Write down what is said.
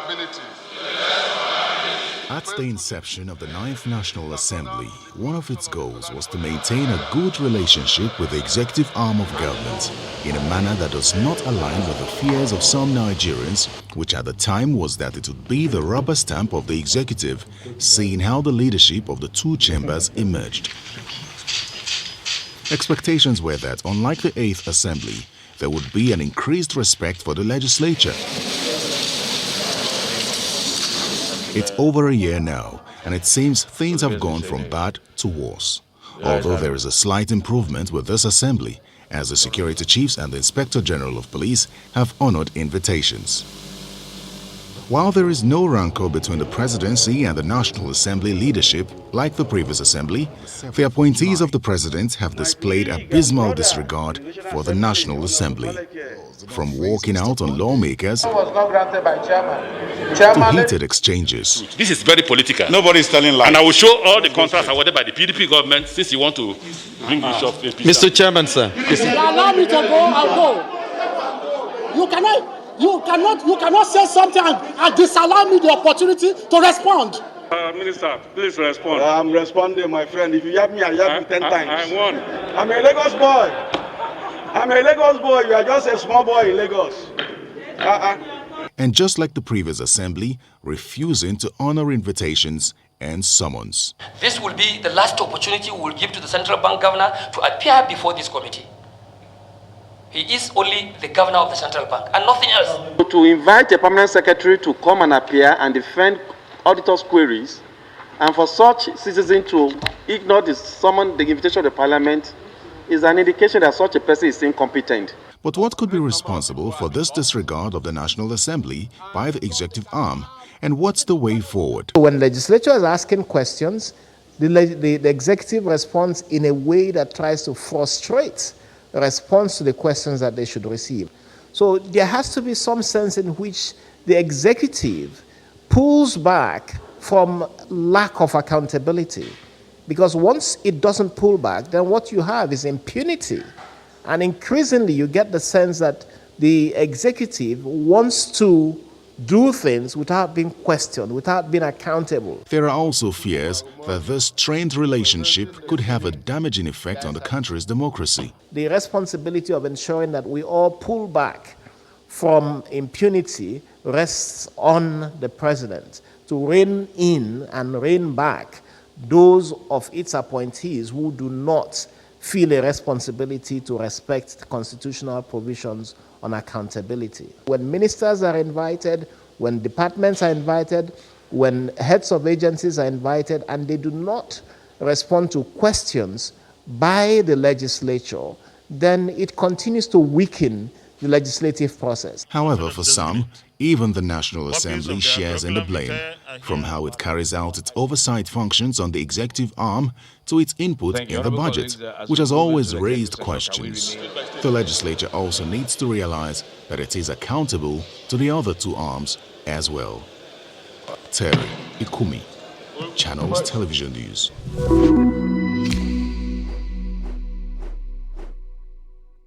ability. At the inception of the 9th National Assembly, one of its goals was to maintain a good relationship with the executive arm of government in a manner that does not align with the fears of some Nigerians, which at the time was that it would be the rubber stamp of the executive, seeing how the leadership of the two chambers emerged. Expectations were that, unlike the 8th Assembly, there would be an increased respect for the legislature. It's over a year now, and it seems things have gone from bad to worse. Although there is a slight improvement with this assembly, as the security chiefs and the Inspector General of Police have honored invitations. While there is no rancor between the presidency and the National Assembly leadership, like the previous assembly, the appointees of the president have displayed abysmal disregard for the National Assembly. From walking out on lawmakers to heated exchanges. This is very political. Nobody is telling lies. And I will show all the contracts awarded by the PDP government since you want to bring this up. Mr. Chairman, sir. Allow me to go, I'll go. You cannot say something and disallow me the opportunity to respond. Minister, please respond. I'm responding, my friend. If you have me, I have you 10 times. I won. I'm a Lagos boy. I'm a Lagos boy. You are just a small boy in Lagos. And just like the previous assembly, refusing to honor invitations and summons. This will be the last opportunity we will give to the central bank governor to appear before this committee. He is only the governor of the central bank and nothing else. To invite a permanent secretary to come and appear and defend auditors' queries, and for such citizen to ignore the invitation of the parliament is an indication that such a person is incompetent. But what could be responsible for this disregard of the National Assembly by the executive arm, and what's the way forward? When the legislature is asking questions, the executive responds in a way that tries to frustrate the response to the questions that they should receive. So there has to be some sense in which the executive pulls back from lack of accountability. Because once it doesn't pull back, then what you have is impunity. And increasingly, you get the sense that the executive wants to do things without being questioned, without being accountable. There are also fears that this strained relationship could have a damaging effect on the country's democracy. The responsibility of ensuring that we all pull back from impunity rests on the president to rein in and rein back those of its appointees who do not feel a responsibility to respect constitutional provisions on accountability. When ministers are invited, when departments are invited, when heads of agencies are invited, and they do not respond to questions by the legislature, then it continues to weaken the legislative process. However, for some, even the National Assembly shares in the blame, from how it carries out its oversight functions on the executive arm to its input in the budget, which has always raised questions. The legislature also needs to realize that it is accountable to the other two arms as well. Terry Ikumi, Channels Television News.